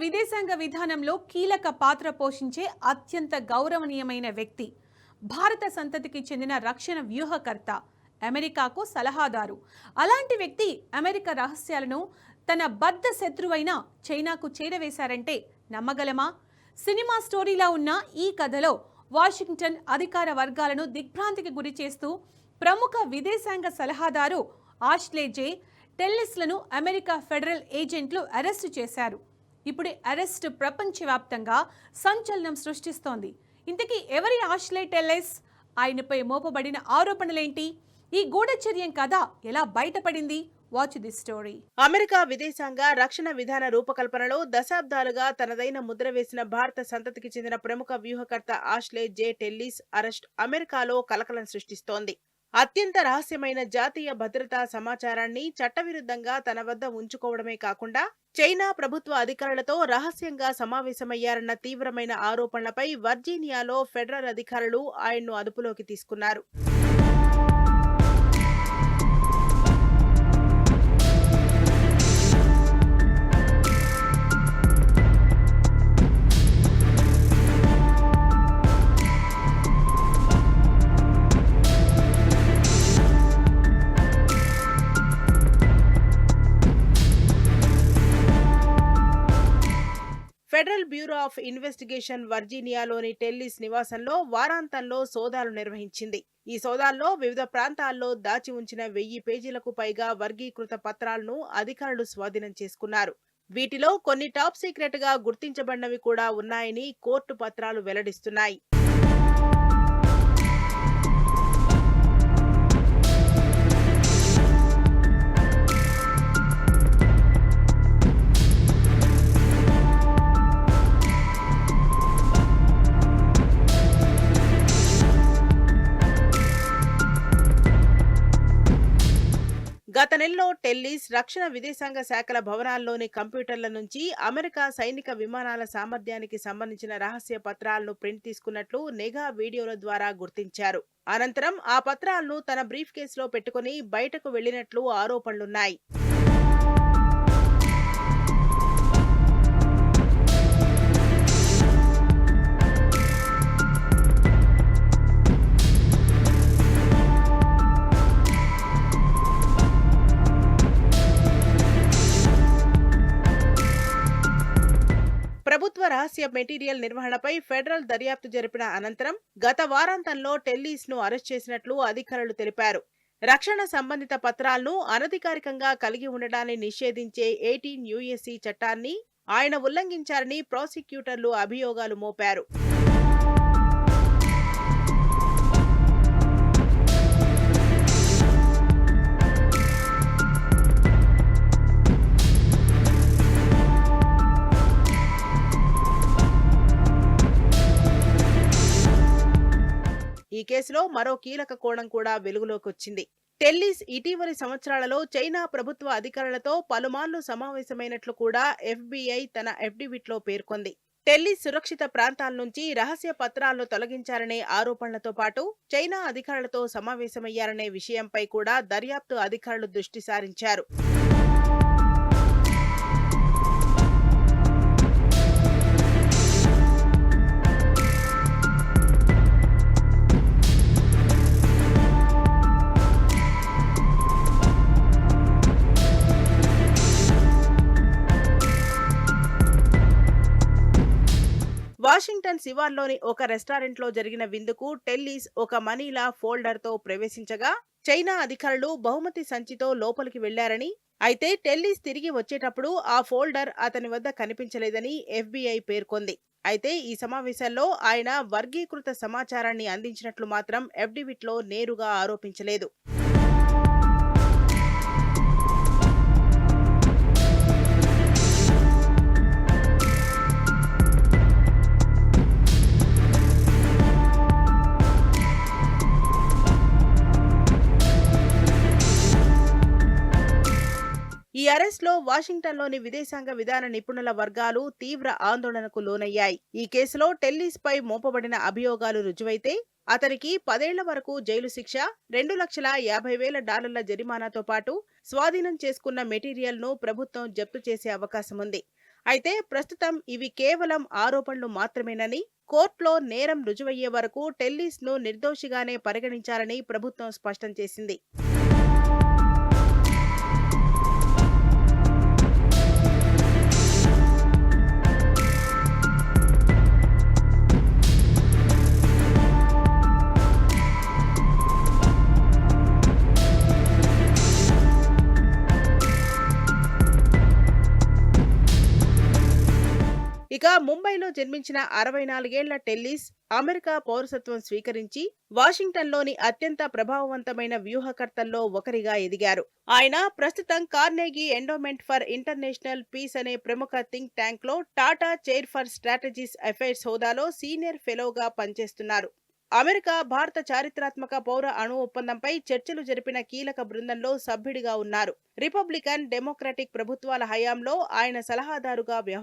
విదేశాంగ విధానంలో కీలక పాత్ర పోషించే అత్యంత గౌరవనీయమైన వ్యక్తి. భారత సంతతికి చెందిన రక్షణ వ్యూహకర్త, అమెరికాకు సలహాదారు. అలాంటి వ్యక్తి అమెరికా రహస్యాలను తన బద్ధ శత్రువైన చైనాకు చేరవేశారంటే నమ్మగలమా? సినిమా స్టోరీలా ఉన్న ఈ కథలో వాషింగ్టన్ అధికార వర్గాలను దిగ్భ్రాంతికి గురి చేస్తూ ప్రముఖ విదేశాంగ సలహాదారు ఆష్లే జే టెల్లిస్లను అమెరికా ఫెడరల్ ఏజెంట్లు అరెస్టు చేశారు. ఇప్పుడు అరెస్ట్ ప్రపంచవ్యాప్తంగా సంచలనం సృష్టిస్తోంది. ఇంతకీ ఎవరి ఆష్లే టెల్లిస్? ఆయనపై మోపబడిన ఆరోపణలేంటి? ఈ గూఢచర్యం కథ ఎలా బయటపడింది? Watch the story. అమెరికా విదేశాంగ రక్షణ విధాన రూపకల్పనలో దశాబ్దాలుగా తనదైన ముద్ర వేసిన భారత సంతతికి చెందిన ప్రముఖ వ్యూహకర్త ఆష్లే జే టెల్లిస్ అరెస్ట్ అమెరికాలో కలకలం సృష్టిస్తోంది. అత్యంత రహస్యమైన జాతీయ భద్రతా సమాచారాన్ని చట్టవిరుద్ధంగా తన వద్ద ఉంచుకోవడమే కాకుండా చైనా ప్రభుత్వ అధికారులతో రహస్యంగా సమావేశమయ్యారన్న తీవ్రమైన ఆరోపణలపై వర్జీనియాలో ఫెడరల్ అధికారులు ఆయన్ను అదుపులోకి తీసుకున్నారు. ఫెడరల్ బ్యూరో ఆఫ్ ఇన్వెస్టిగేషన్ వర్జీనియాలోని టెల్లిస్ నివాసంలో వారాంతంలో సోదాలు నిర్వహించింది. ఈ సోదాల్లో వివిధ ప్రాంతాల్లో దాచి ఉంచిన 1000 పేజీలకు పైగా వర్గీకృత పత్రాలను అధికారులు స్వాధీనం చేసుకున్నారు. వీటిలో కొన్ని టాప్ సీక్రెట్ గా గుర్తించబడినవి కూడా ఉన్నాయని కోర్టు పత్రాలు వెల్లడిస్తున్నాయి. గత నెలలో టెల్లిస్ రక్షణ విదేశాంగ శాఖల భవనాల్లోని కంప్యూటర్ల నుంచి అమెరికా సైనిక విమానాల సామర్థ్యానికి సంబంధించిన రహస్య పత్రాలను ప్రింట్ తీసుకున్నట్లు నిఘా వీడియోల ద్వారా గుర్తించారు. అనంతరం ఆ పత్రాలను తన బ్రీఫ్ కేసులో పెట్టుకుని బయటకు వెళ్లినట్లు ఆరోపణలున్నాయి. ప్రభుత్వ రహస్య మెటీరియల్ నిర్వహణపై ఫెడరల్ దర్యాప్తు జరిపిన అనంతరం గత వారాంతంలో టెల్లిస్ ను అరెస్ట్ చేసినట్లు అధికారులు తెలిపారు. రక్షణ సంబంధిత పత్రాలను అనధికారికంగా కలిగి ఉండడాన్ని నిషేధించే 18 USC చట్టాన్ని ఆయన ఉల్లంఘించారని ప్రాసిక్యూటర్లు అభియోగాలు మోపారు. ఈ కేసులో మరో కీలక కోణం కూడా వెలుగులోకి వచ్చింది. టెల్లిస్ ఇటీవలి సంవత్సరాలలో చైనా ప్రభుత్వ అధికారులతో పలుమార్లు సమావేశమైనట్లు కూడా FBI తన అఫిడవిట్లో పేర్కొంది. టెల్లిస్ సురక్షిత ప్రాంతాల నుంచి రహస్య పత్రాలను తొలగించారనే ఆరోపణలతో పాటు చైనా అధికారులతో సమావేశమయ్యారనే విషయంపై కూడా దర్యాప్తు అధికారులు దృష్టి సారించారు. వాషింగ్టన్ శివార్లోని ఒక రెస్టారెంట్లో జరిగిన విందుకు టెల్లిస్ ఒక మనీలా ఫోల్డర్తో ప్రవేశించగా చైనా అధికారులు బహుమతి సంచితో లోపలికి వెళ్లారని, అయితే టెల్లిస్ తిరిగి వచ్చేటప్పుడు ఆ ఫోల్డర్ అతని వద్ద కనిపించలేదని FBI పేర్కొంది. అయితే ఈ సమావేశాల్లో ఆయన వర్గీకృత సమాచారాన్ని అందించినట్లు మాత్రం అఫిడవిట్లో నేరుగా ఆరోపించలేదు. ఈ అరెస్ట్ లో వాషింగ్టన్లోని విదేశాంగ విధాన నిపుణుల వర్గాలు తీవ్ర ఆందోళనకు లోనయ్యాయి. ఈ కేసులో టెల్లిస్ పై మోపబడిన అభియోగాలు రుజువైతే అతనికి 10 ఏళ్ల వరకు జైలు శిక్ష, $2,50,000 జరిమానాతో పాటు స్వాధీనం చేసుకున్న మెటీరియల్ ను ప్రభుత్వం జప్తు చేసే అవకాశం ఉంది. అయితే ప్రస్తుతం ఇవి కేవలం ఆరోపణలు మాత్రమేనని, కోర్టులో నేరం రుజువయ్యే వరకు టెల్లిస్ ను నిర్దోషిగానే పరిగణించాలని ప్రభుత్వం స్పష్టం చేసింది. ఇక ముంబైలో జన్మించిన 64 ఏళ్ల టెల్లిస్ అమెరికా పౌరసత్వం స్వీకరించి వాషింగ్టన్లోని అత్యంత ప్రభావవంతమైన వ్యూహకర్తల్లో ఒకరిగా ఎదిగారు. ఆయన ప్రస్తుతం Carnegie Endowment for International Peace అనే ప్రముఖ థింక్ ట్యాంక్ లో Tata Chair for Strategies Affairs హోదాలో సీనియర్ ఫెలోగా పనిచేస్తున్నారు. అమెరికా భారత చారిత్రాత్మక పౌర అణు ఒప్పందంపై చర్చలు జరిపిన కీలక బృందంలో సభ్యుడిగా ఉన్నారు. రిపబ్లికన్, డెమోక్రటిక్ ప్రభుత్వాల హయాంలో ఆయన సలహాదారుగా వ్యవహరించారు.